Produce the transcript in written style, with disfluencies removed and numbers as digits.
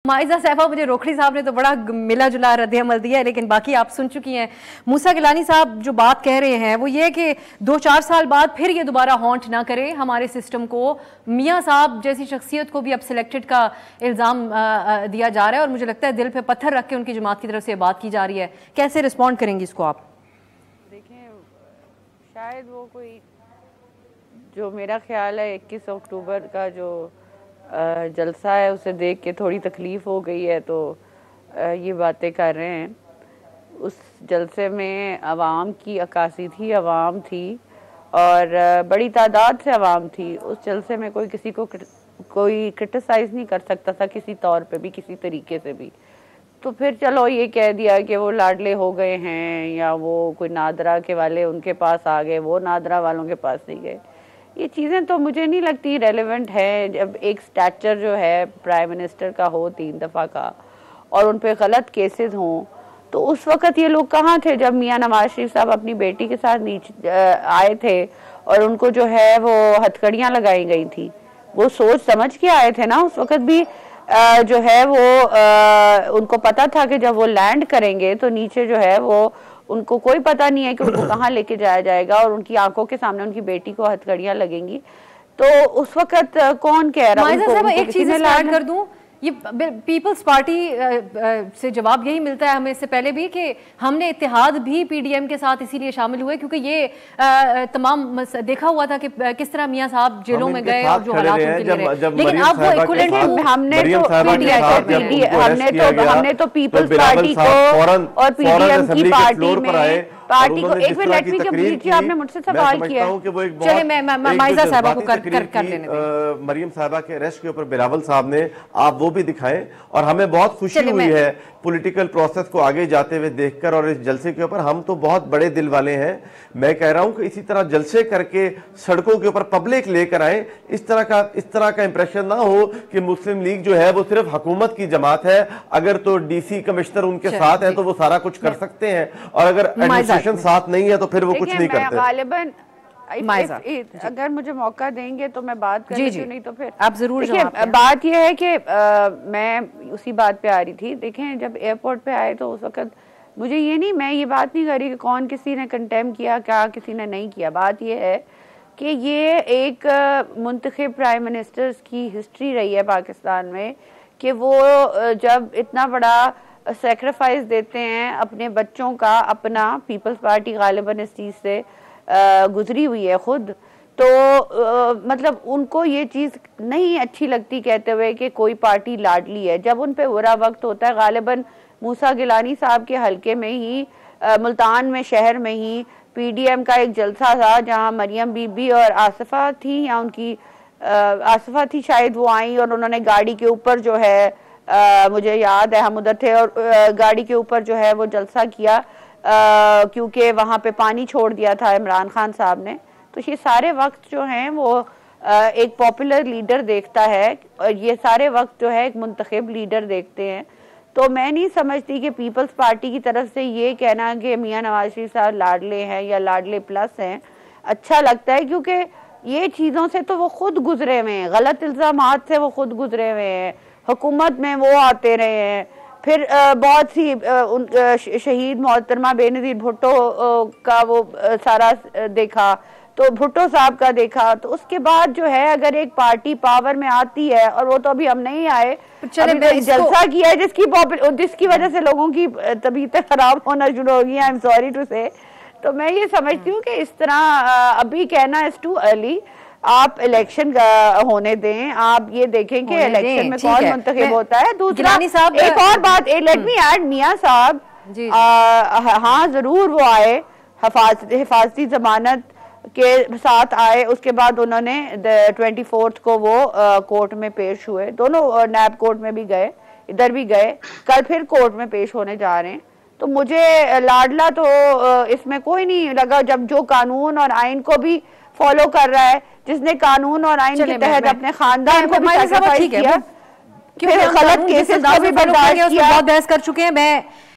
माइजा साहबा, मुझे रोखड़ी साहब ने तो बड़ा मिला जुला रद्द-ए-अमल दिया है, लेकिन बाकी आप सुन चुकी हैं। मूसा गिलानी साहब जो बात कह रहे हैं वो ये कि 2-4 साल बाद फिर ये दोबारा हॉन्ट ना करे हमारे सिस्टम को। मियाँ साहब जैसी शख्सियत को भी अब सिलेक्टेड का इल्ज़ाम दिया जा रहा है और मुझे लगता है दिल पे पत्थर रख के उनकी जमात की तरफ से बात की जा रही है। कैसे रिस्पॉन्ड करेंगी इसको आप? देखें, शायद वो कोई, जो मेरा ख्याल है 21 अक्टूबर का जो जलसा है उसे देख के थोड़ी तकलीफ़ हो गई है, तो ये बातें कर रहे हैं। उस जलसे में अवाम की अक्कासी थी, अवाम थी और बड़ी तादाद से अवाम थी। उस जलसे में कोई किसी को कोई क्रिटिसाइज़ नहीं कर सकता था किसी तौर पे भी, किसी तरीके से भी। तो फिर चलो ये कह दिया कि वो लाडले हो गए हैं या वो कोई नादरा के वाले उनके पास आ गए, वो नादरा वालों के पास नहीं गए। ये चीज़ें तो मुझे नहीं लगती रेलेवेंट है। जब एक स्टैचर जो है प्राइम मिनिस्टर का हो 3 दफ़ा का और उन पे गलत केसेस हों, तो उस वक़्त ये लोग कहाँ थे जब मियाँ नवाज शरीफ साहब अपनी बेटी के साथ नीचे आए थे और उनको जो है वो हथकड़ियाँ लगाई गई थी। वो सोच समझ के आए थे ना। उस वक़्त भी जो है वो उनको पता था कि जब वो लैंड करेंगे तो नीचे जो है वो उनको कोई पता नहीं है कि उनको कहाँ लेके जाया जाएगा और उनकी आंखों के सामने उनकी बेटी को हथकड़ियाँ लगेंगी। तो उस वक्त कौन कह रहा है? एक चीज ऐड कर दूं, ये पीपल्स पार्टी से जवाब यही मिलता है हमें इससे पहले भी कि हमने इत्तेहाद भी पीडीएम के साथ इसीलिए शामिल हुए क्योंकि ये तमाम देखा हुआ था कि किस तरह मियां साहब जेलों में गए और जो हालात उनके लिए रहे। लेकिन अब वो इक्विवेलेंट हमने तो पीपल्स पार्टी को और पीडीएम की पार्टी में पार्टी को एक मिनट आपने मुझसे सवाल किया। चलिए मैं माइजा साहबा को कर लेने दें। मरियम साहबा के अरेस्ट के ऊपर बिलावल साहब ने आप वो भी दिखाएं और हमें बहुत खुशी हुई है पॉलिटिकल प्रोसेस को आगे जाते हुए देखकर। और इस जलसे के ऊपर हम तो बहुत बड़े दिल वाले हैं। मैं कह रहा हूं कि इसी तरह जलसे करके सड़कों के ऊपर पब्लिक लेकर आए। इस तरह का इंप्रेशन ना हो कि मुस्लिम लीग जो है वो सिर्फ हुकूमत की जमात है। अगर तो डीसी कमिश्नर उनके साथ है तो वो सारा कुछ कर सकते हैं और अगर एडमिनिस्ट्रेशन साथ नहीं है तो फिर वो कुछ नहीं करते। गालिबन अगर मुझे मौका देंगे तो मैं बात कर रही हूँ, नहीं तो फिर आप जरूर। देखिए, बात यह है कि मैं उसी बात पे आ रही थी। देखें, जब एयरपोर्ट पे आए तो उस वक्त मुझे ये नहीं, मैं ये बात नहीं कर रही कि कौन किसी ने कंटेम किया, क्या किसी ने नहीं किया। बात यह है कि ये एक मुंतखब प्राइम मिनिस्टर्स की हिस्ट्री रही है पाकिस्तान में कि वो जब इतना बड़ा सेक्रीफाइस देते हैं अपने बच्चों का, अपना पीपल्स पार्टी गालिबन इस चीज़ से गुजरी हुई है खुद, तो मतलब उनको ये चीज़ नहीं अच्छी लगती कहते हुए कि कोई पार्टी लाडली है। जब उन पे बुरा वक्त होता है, गालिबन मूसा गिलानी साहब के हलके में ही मुल्तान में शहर में ही पीडीएम का एक जलसा था जहां मरियम बीबी और आसिफा थी, या उनकी आसिफा थी शायद, वो आई और उन्होंने गाड़ी के ऊपर जो है मुझे याद है हम उधर थे और गाड़ी के ऊपर जो है वो जलसा किया क्योंकि वहाँ पे पानी छोड़ दिया था इमरान खान साहब ने। तो ये सारे वक्त जो हैं वो एक पॉपुलर लीडर देखता है और ये सारे वक्त जो है एक मुंतखब लीडर देखते हैं। तो मैं नहीं समझती कि पीपल्स पार्टी की तरफ से ये कहना कि मियाँ नवाज शरीफ साहब लाडले हैं या लाडले प्लस हैं अच्छा लगता है, क्योंकि ये चीज़ों से तो वो खुद गुजरे हुए हैं, गलत इल्ज़ामात से वो खुद गुजरे हुए हैं। हुकूमत में वो आते रहे हैं, फिर बहुत सी शहीद मोहतरमा बेनज़ीर भुट्टो का वो सारा देखा, तो भुट्टो साहब का देखा। तो उसके बाद जो है अगर एक पार्टी पावर में आती है, और वो तो अभी हम नहीं आए, अभी जलसा किया है जिसकी वजह से लोगों की तबीयतें खराब होना शुरू हो गई, आई एम सॉरी टू से। तो मैं ये समझती हूँ कि इस तरह अभी कहना इज टू अर्ली। आप इलेक्शन होने दें, आप ये देखें कि इलेक्शन में कौन मुंतखब होता है। दूसरा एक और बात, लेट मी ऐड, मियाँ साहब हाँ जरूर वो आए, हिफाजती जमानत के साथ आए, उसके बाद उन्होंने 24 को वो कोर्ट में पेश हुए, दोनों नैब कोर्ट में भी गए, इधर भी गए, कल फिर कोर्ट में पेश होने जा रहे हैं। तो मुझे लाडला तो इसमें कोई नहीं लगा, जब जो कानून और आइन को भी फॉलो कर रहा है, जिसने कानून और आइन के तहत अपने खानदान को भी सैक्रिफाइस किया, फिर गलत केसेस को भी बर्दाश्त किया। बहुत बहस कर चुके हैं। मैं